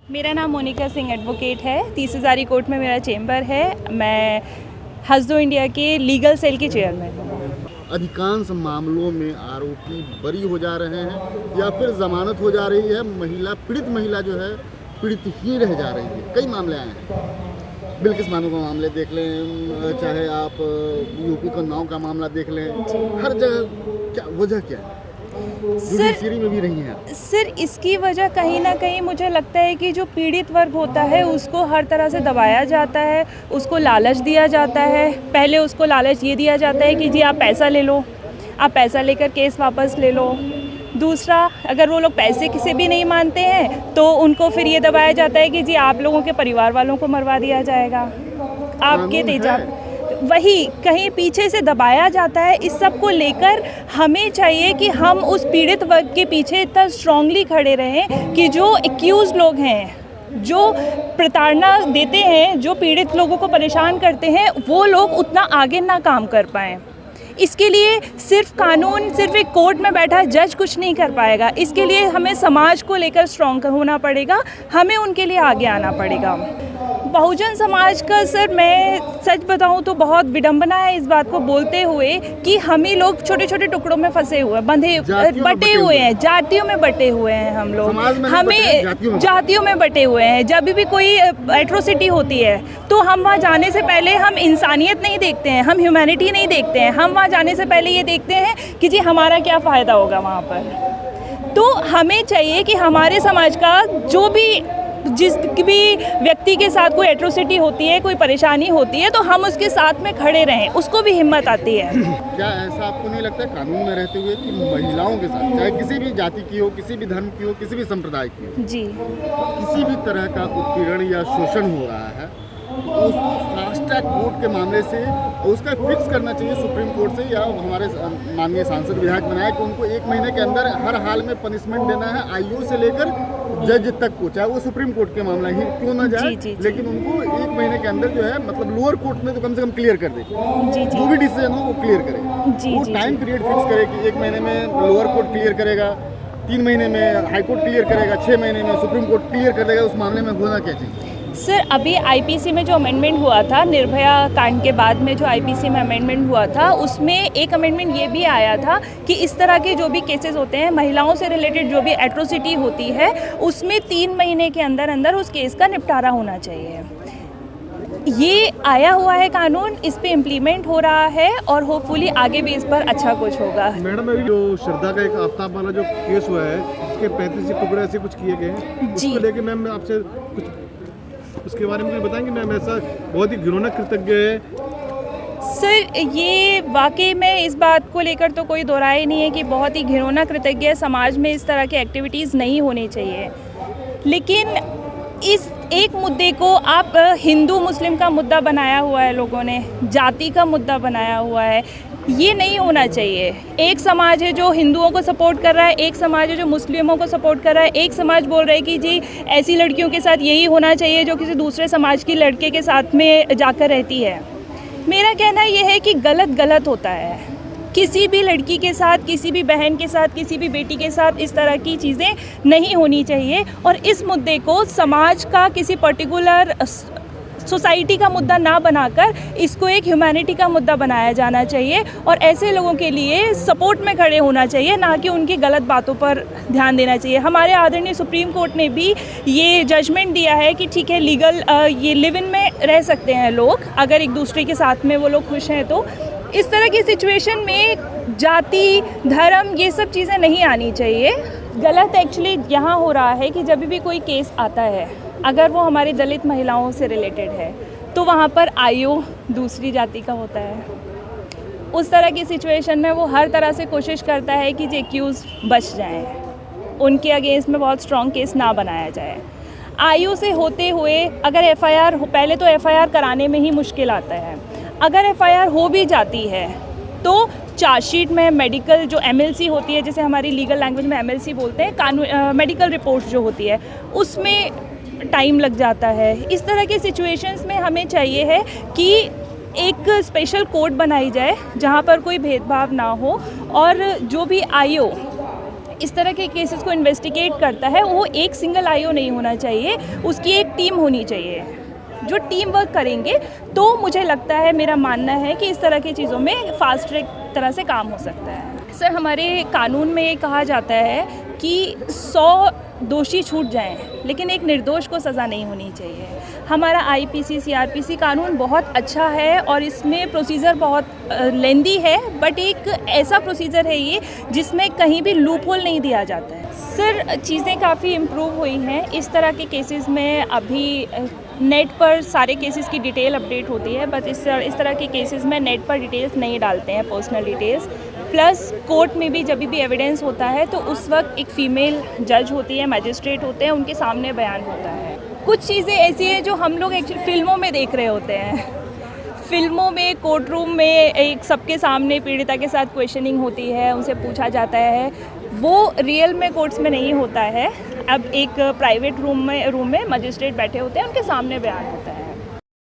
मेरा नाम मोनिका सिंह एडवोकेट है। 30 हज़ारी कोर्ट में मेरा चेंबर है। मैं हस्दो इंडिया के लीगल सेल की चेयरमैन हूँ। अधिकांश मामलों में आरोपी बरी हो जा रहे हैं या फिर जमानत हो जा रही है। पीड़ित महिला जो है पीड़ित ही रह जा रही है। कई मामले आए हैं, बिल्किस-बानो का मामले देख लें, चाहे आप यूपी कन्नाव का मामला देख लें, हर जगह क्या वजह क्या है? जुडिशरी में भी रही हैं। सर, इसकी वजह कहीं ना कहीं मुझे लगता है कि जो पीड़ित वर्ग होता है उसको हर तरह से दबाया जाता है, उसको लालच दिया जाता है। पहले उसको लालच ये दिया जाता है कि जी आप पैसा ले लो, आप पैसा लेकर केस वापस ले लो। दूसरा, अगर वो लोग पैसे किसी भी नहीं मानते हैं तो उनको फिर ये दबाया जाता है कि जी आप लोगों के परिवार वालों को मरवा दिया जाएगा, आपके तेजाब वही कहीं पीछे से दबाया जाता है। इस सब को लेकर हमें चाहिए कि हम उस पीड़ित वर्ग के पीछे इतना स्ट्रांगली खड़े रहें कि जो एक्यूज लोग हैं, जो प्रताड़ना देते हैं, जो पीड़ित लोगों को परेशान करते हैं, वो लोग उतना आगे ना काम कर पाएँ। इसके लिए सिर्फ कानून, सिर्फ एक कोर्ट में बैठा जज कुछ नहीं कर पाएगा। इसके लिए हमें समाज को लेकर स्ट्रॉन्ग होना पड़ेगा, हमें उनके लिए आगे आना पड़ेगा। बहुजन समाज का सर, मैं सच बताऊं तो बहुत विडंबना है इस बात को बोलते हुए कि हम ही लोग छोटे छोटे टुकड़ों में फंसे हुए, बटे हुए हैं, जातियों में बटे हुए हैं। हम लोग हमें जातियों में बटे हुए हैं। जब भी कोई एट्रोसिटी होती है तो हम वहाँ जाने से पहले हम इंसानियत नहीं देखते हैं, हम ह्यूमैनिटी नहीं देखते हैं। हम वहाँ जाने से पहले ये देखते हैं कि जी हमारा क्या फ़ायदा होगा वहाँ पर। तो हमें चाहिए कि हमारे समाज का जो भी जिस भी व्यक्ति के साथ कोई एट्रोसिटी होती है, कोई परेशानी होती है, तो हम उसके साथ में खड़े रहें, उसको भी हिम्मत आती है। क्या ऐसा आपको नहीं लगता कानून में रहते हुए कि महिलाओं के साथ, चाहे किसी भी जाति की हो, किसी भी धर्म की हो, किसी भी संप्रदाय की हो, जी, किसी भी तरह का उत्पीड़न या शोषण हो रहा है, उसको फास्ट ट्रैक कोर्ट के मामले से उसका फिक्स करना चाहिए सुप्रीम कोर्ट से, या हमारे माननीय सांसद विधायक बनाए कि उनको 1 महीने के अंदर हर हाल में पनिशमेंट देना है, आईओ से लेकर जज तक को, चाहे वो सुप्रीम कोर्ट के मामला ही क्यों ना जाए। जी, लेकिन उनको 1 महीने के अंदर जो है, मतलब लोअर कोर्ट में तो कम से कम क्लियर कर दे, जो भी डिसीजन हो वो क्लियर करे। वो टाइम पीरियड फिक्स करे कि 1 महीने में लोअर कोर्ट क्लियर करेगा, 3 महीने में हाई कोर्ट क्लियर करेगा, 6 महीने में सुप्रीम कोर्ट क्लियर कर देगा। उस मामले में होना क्या चाहिए? सर, अभी आईपीसी में जो अमेंडमेंट हुआ था, निर्भया कांड के बाद में जो आईपीसी में अमेंडमेंट हुआ था, उसमें एक अमेंडमेंट ये भी आया था कि इस तरह के जो भी केसेस होते हैं, महिलाओं से रिलेटेड जो भी एट्रोसिटी होती है, उसमें 3 महीने के अंदर अंदर उस केस का निपटारा होना चाहिए। ये आया हुआ है कानून, इस पे इम्प्लीमेंट हो रहा है और होपफुली आगे भी इस पर अच्छा कुछ होगा। मैडम, अभी जो श्रद्धा का एक आफ्ताब वाला जो केस हुआ है, उसके 35 टुकड़े ऐसे कुछ किए गए हैं, उसको लेके मैम आपसे कुछ उसके बारे में कुछ बताएंगे मैम? ऐसा बहुत ही घिनौना कृतज्ञ है सर। ये वाकई में इस बात को लेकर तो कोई दो राय नहीं है कि बहुत ही घिनौना कृतज्ञ है। समाज में इस तरह की एक्टिविटीज़ नहीं होनी चाहिए, लेकिन इस एक मुद्दे को आप हिंदू मुस्लिम का मुद्दा बनाया हुआ है, लोगों ने जाति का मुद्दा बनाया हुआ है। ये नहीं होना चाहिए। एक समाज है जो हिंदुओं को सपोर्ट कर रहा है, एक समाज है जो मुस्लिमों को सपोर्ट कर रहा है, एक समाज बोल रहा है कि जी ऐसी लड़कियों के साथ यही होना चाहिए जो किसी दूसरे समाज की लड़के के साथ में जाकर रहती है। मेरा कहना यह है कि गलत होता है। किसी भी लड़की के साथ, किसी भी बहन के साथ, किसी भी बेटी के साथ इस तरह की चीज़ें नहीं होनी चाहिए। और इस मुद्दे को समाज का, किसी पर्टिकुलर सोसाइटी का मुद्दा ना बनाकर इसको एक ह्यूमैनिटी का मुद्दा बनाया जाना चाहिए और ऐसे लोगों के लिए सपोर्ट में खड़े होना चाहिए, ना कि उनकी गलत बातों पर ध्यान देना चाहिए। हमारे आदरणीय सुप्रीम कोर्ट ने भी ये जजमेंट दिया है कि ठीक है, लीगल ये लिव इन में रह सकते हैं लोग, अगर एक दूसरे के साथ में वो लोग खुश हैं। तो इस तरह की सिचुएशन में जाति, धर्म, ये सब चीज़ें नहीं आनी चाहिए। गलत एक्चुअली यहाँ हो रहा है कि जब भी कोई केस आता है, अगर वो हमारी दलित महिलाओं से रिलेटेड है, तो वहाँ पर आईओ दूसरी जाति का होता है। उस तरह की सिचुएशन में वो हर तरह से कोशिश करता है कि जो एक्यूज़ बच जाएं, उनके अगेंस्ट में बहुत स्ट्रॉन्ग केस ना बनाया जाए। आईओ से होते हुए अगर एफआईआर, पहले तो एफआईआर कराने में ही मुश्किल आता है। अगर एफआईआर हो भी जाती है तो चार्जशीट में मेडिकल जो एमएलसी होती है, जैसे हमारी लीगल लैंग्वेज में एमएलसी बोलते हैं, कानून मेडिकल रिपोर्ट जो होती है, उसमें टाइम लग जाता है। इस तरह के सिचुएशंस में हमें चाहिए है कि एक स्पेशल कोर्ट बनाई जाए जहाँ पर कोई भेदभाव ना हो और जो भी आईओ इस तरह के केसेस को इन्वेस्टिगेट करता है वो एक सिंगल आईओ नहीं होना चाहिए, उसकी एक टीम होनी चाहिए जो टीम वर्क करेंगे। तो मुझे लगता है, मेरा मानना है कि इस तरह की चीज़ों में फास्ट ट्रैक तरह से काम हो सकता है। सर, हमारे कानून में ये कहा जाता है कि 100 दोषी छूट जाएं, लेकिन एक निर्दोष को सज़ा नहीं होनी चाहिए। हमारा आईपीसी सीआरपीसी कानून बहुत अच्छा है और इसमें प्रोसीजर बहुत लेंदी है, बट एक ऐसा प्रोसीजर है ये जिसमें कहीं भी लूप होल नहीं दिया जाता है। सर, चीज़ें काफ़ी इम्प्रूव हुई हैं इस तरह के केसेस में। अभी नेट पर सारे केसेस की डिटेल अपडेट होती है, बट इस तरह के केसेस में नेट पर डिटेल्स नहीं डालते हैं, पर्सनल डिटेल्स। प्लस कोर्ट में भी जब भी एविडेंस होता है तो उस वक्त एक फ़ीमेल जज होती है, मैजिस्ट्रेट होते हैं, उनके सामने बयान होता है। कुछ चीज़ें ऐसी हैं जो हम लोग एक्चुअली फ़िल्मों में देख रहे होते हैं। फ़िल्मों में कोर्ट रूम में एक सबके सामने पीड़िता के साथ क्वेश्चनिंग होती है, उनसे पूछा जाता है, वो रियल में कोर्ट्स में नहीं होता है। अब एक प्राइवेट रूम में मजिस्ट्रेट बैठे होते हैं, उनके सामने बयान होता है।